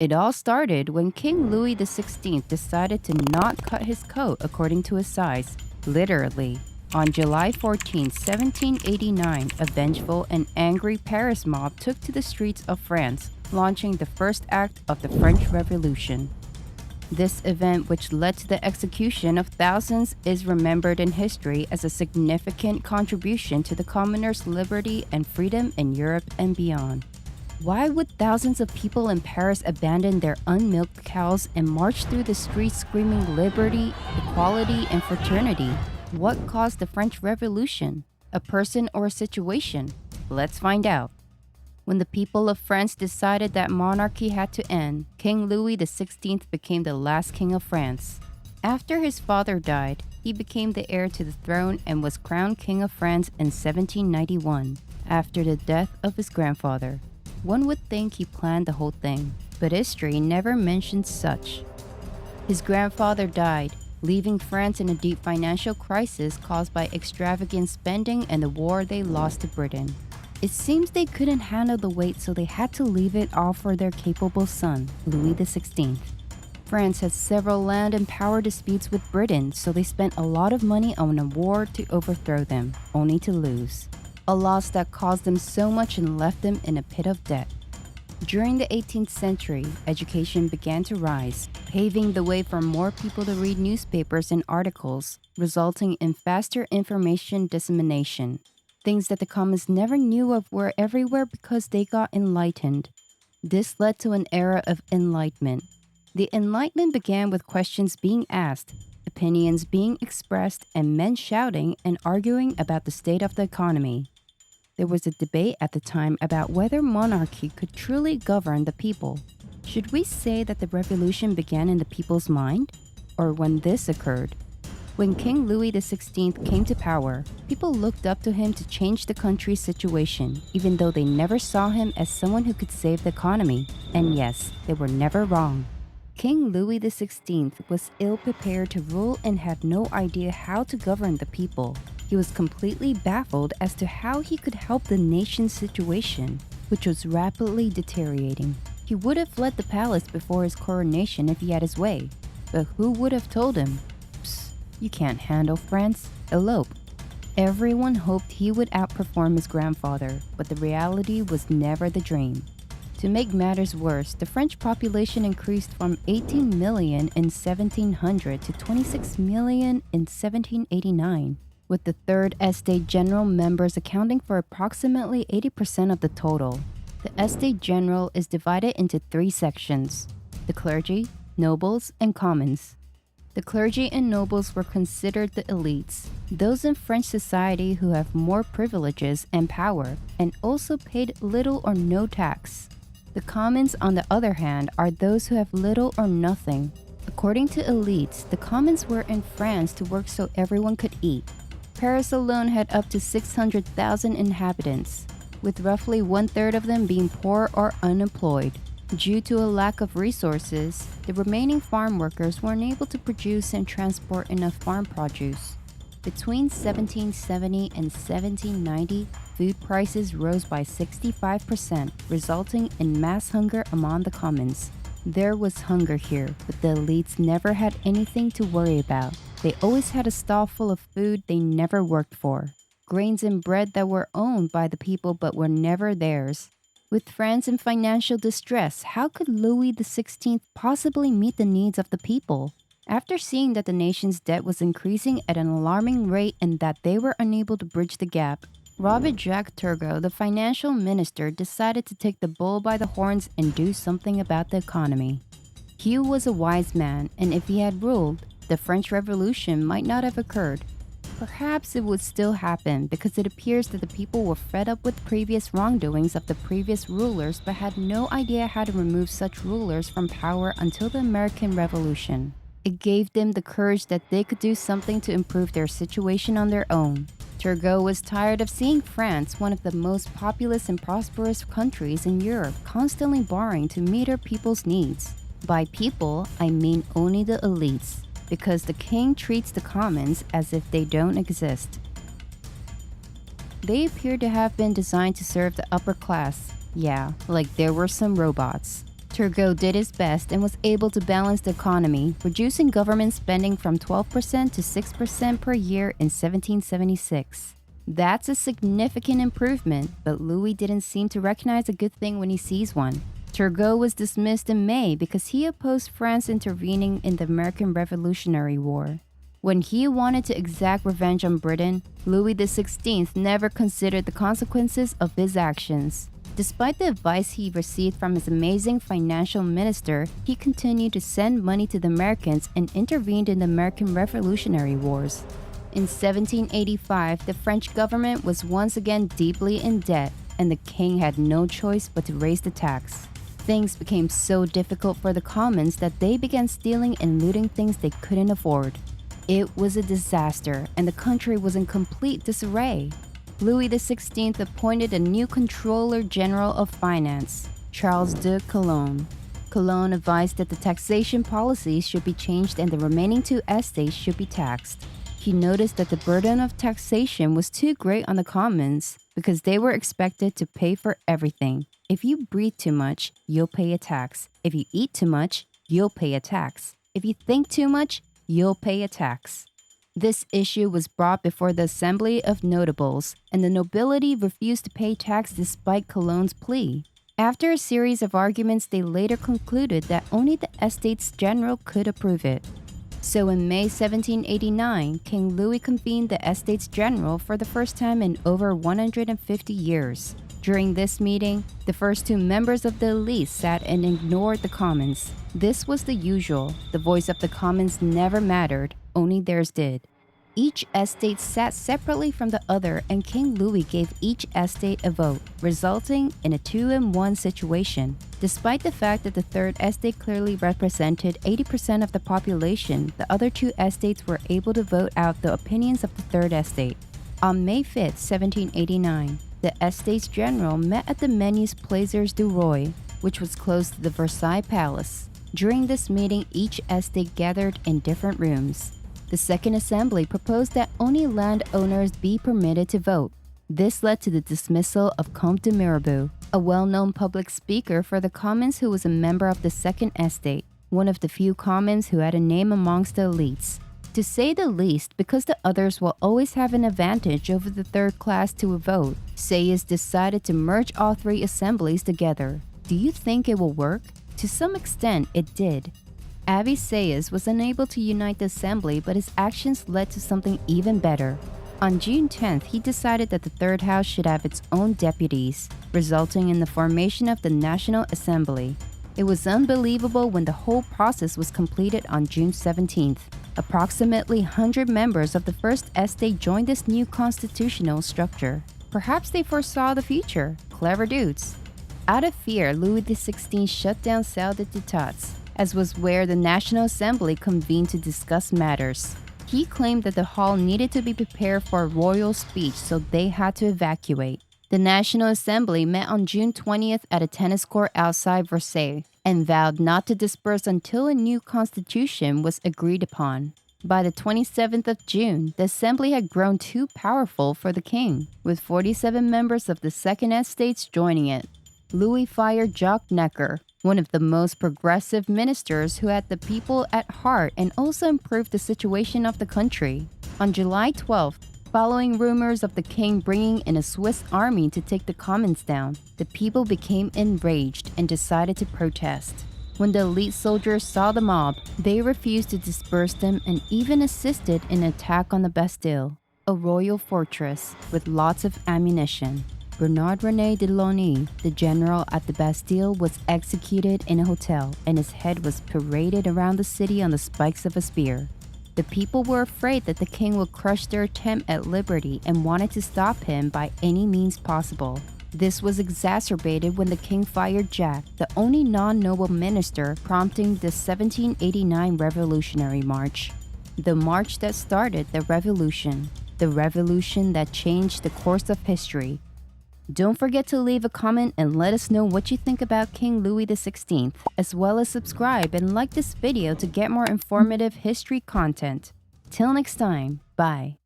It all started when King Louis XVI decided to not cut his coat according to his size, literally. On July 14, 1789, a vengeful and angry Paris mob took to the streets of France, launching the first act of the French Revolution. This event, which led to the execution of thousands, is remembered in history as a significant contribution to the commoners' liberty and freedom in Europe and beyond. Why would thousands of people in Paris abandon their unmilked cows and march through the streets screaming liberty, equality, and fraternity? What caused the French Revolution? A person or a situation? Let's find out. When the people of France decided that monarchy had to end, King Louis XVI became the last king of France. After his father died, he became the heir to the throne and was crowned King of France in 1791, after the death of his grandfather. One would think he planned the whole thing, but history never mentions such. His grandfather died, leaving France in a deep financial crisis caused by extravagant spending and the war they lost to Britain. It seems they couldn't handle the weight, so they had to leave it all for their capable son, Louis XVI. France had several land and power disputes with Britain, so they spent a lot of money on a war to overthrow them, only to lose. A loss that caused them so much and left them in a pit of debt. During the 18th century, education began to rise, paving the way for more people to read newspapers and articles, resulting in faster information dissemination. Things that the commons never knew of were everywhere because they got enlightened. This led to an era of enlightenment. The Enlightenment began with questions being asked, opinions being expressed, and men shouting and arguing about the state of the economy. There was a debate at the time about whether monarchy could truly govern the people. Should we say that the revolution began in the people's mind? Or when this occurred? When King Louis XVI came to power, people looked up to him to change the country's situation, even though they never saw him as someone who could save the economy. And yes, they were never wrong. King Louis XVI was ill-prepared to rule and had no idea how to govern the people. He was completely baffled as to how he could help the nation's situation, which was rapidly deteriorating. He would have fled the palace before his coronation if he had his way. But who would have told him? Psst, you can't handle France. Elope. Everyone hoped he would outperform his grandfather, but the reality was never the dream. To make matters worse, the French population increased from 18 million in 1700 to 26 million in 1789. With the Third Estate General members accounting for approximately 80% of the total. The Estate General is divided into three sections: the clergy, nobles, and commons. The clergy and nobles were considered the elites, those in French society who have more privileges and power, and also paid little or no tax. The commons, on the other hand, are those who have little or nothing. According to elites, the commons were in France to work so everyone could eat. Paris alone had up to 600,000 inhabitants, with roughly one-third of them being poor or unemployed. Due to a lack of resources, the remaining farm workers were unable to produce and transport enough farm produce. Between 1770 and 1790, food prices rose by 65%, resulting in mass hunger among the commons. There was hunger here, but the elites never had anything to worry about. They always had a stall full of food they never worked for. Grains and bread that were owned by the people but were never theirs. With France in financial distress, how could Louis XVI possibly meet the needs of the people? After seeing that the nation's debt was increasing at an alarming rate and that they were unable to bridge the gap, Robert-Jacques Turgot, the financial minister, decided to take the bull by the horns and do something about the economy. He was a wise man, and if he had ruled, the French Revolution might not have occurred. Perhaps it would still happen because it appears that the people were fed up with previous wrongdoings of the previous rulers but had no idea how to remove such rulers from power until the American Revolution. It gave them the courage that they could do something to improve their situation on their own. Turgot was tired of seeing France, one of the most populous and prosperous countries in Europe, constantly borrowing to meet her people's needs. By people, I mean only the elites, because the king treats the commons as if they don't exist. They appear to have been designed to serve the upper class. Yeah, like there were some robots. Turgot did his best and was able to balance the economy, reducing government spending from 12% to 6% per year in 1776. That's a significant improvement, but Louis didn't seem to recognize a good thing when he sees one. Turgot was dismissed in May because he opposed France intervening in the American Revolutionary War. When he wanted to exact revenge on Britain, Louis XVI never considered the consequences of his actions. Despite the advice he received from his amazing financial minister, he continued to send money to the Americans and intervened in the American Revolutionary Wars. In 1785, the French government was once again deeply in debt, and the king had no choice but to raise the tax. Things became so difficult for the commons that they began stealing and looting things they couldn't afford. It was a disaster, and the country was in complete disarray. Louis XVI appointed a new Controller General of Finance, Charles de Calonne. Calonne advised that the taxation policies should be changed and the remaining two estates should be taxed. He noticed that the burden of taxation was too great on the commons because they were expected to pay for everything. If you breathe too much, you'll pay a tax. If you eat too much, you'll pay a tax. If you think too much, you'll pay a tax. This issue was brought before the Assembly of Notables, and the nobility refused to pay tax despite Calonne's plea. After a series of arguments, they later concluded that only the Estates General could approve it. So in May 1789, King Louis convened the Estates General for the first time in over 150 years. During this meeting, the first two members of the elite sat and ignored the commons. This was the usual. The voice of the commons never mattered, only theirs did. Each estate sat separately from the other, and King Louis gave each estate a vote, resulting in a 2-in-1 situation. Despite the fact that the third estate clearly represented 80% of the population, the other two estates were able to vote out the opinions of the third estate. On May 5, 1789, the Estates General met at the Menus Plaisirs du Roi, which was close to the Versailles Palace. During this meeting, each estate gathered in different rooms. The Second Assembly proposed that only landowners be permitted to vote. This led to the dismissal of Comte de Mirabeau, a well-known public speaker for the Commons who was a member of the Second Estate, one of the few Commons who had a name amongst the elites. To say the least, because the others will always have an advantage over the third class to a vote, Sieyès decided to merge all three assemblies together. Do you think it will work? To some extent, it did. Abbé Sieyès was unable to unite the assembly, but his actions led to something even better. On June 10th, he decided that the third house should have its own deputies, resulting in the formation of the National Assembly. It was unbelievable when the whole process was completed on June 17th. Approximately 100 members of the First Estate joined this new constitutional structure. Perhaps they foresaw the future. Clever dudes. Out of fear, Louis XVI shut down Salle des Deputés, as was where the National Assembly convened to discuss matters. He claimed that the hall needed to be prepared for a royal speech, so they had to evacuate. The National Assembly met on June 20th at a tennis court outside Versailles and vowed not to disperse until a new constitution was agreed upon. By the 27th of June, the assembly had grown too powerful for the king, with 47 members of the Second Estates joining it. Louis fired Jacques Necker, one of the most progressive ministers who had the people at heart and also improved the situation of the country. On July 12th, following rumors of the king bringing in a Swiss army to take the commons down, the people became enraged and decided to protest. When the elite soldiers saw the mob, they refused to disperse them and even assisted in an attack on the Bastille, a royal fortress with lots of ammunition. Bernard-René de Launay, the general at the Bastille, was executed in a hotel, and his head was paraded around the city on the spikes of a spear. The people were afraid that the king would crush their attempt at liberty and wanted to stop him by any means possible. This was exacerbated when the king fired Jacques, the only non-noble minister, prompting the 1789 Revolutionary March. The march that started the revolution that changed the course of history. Don't forget to leave a comment and let us know what you think about King Louis XVI, as well as subscribe and like this video to get more informative history content. Till next time, bye.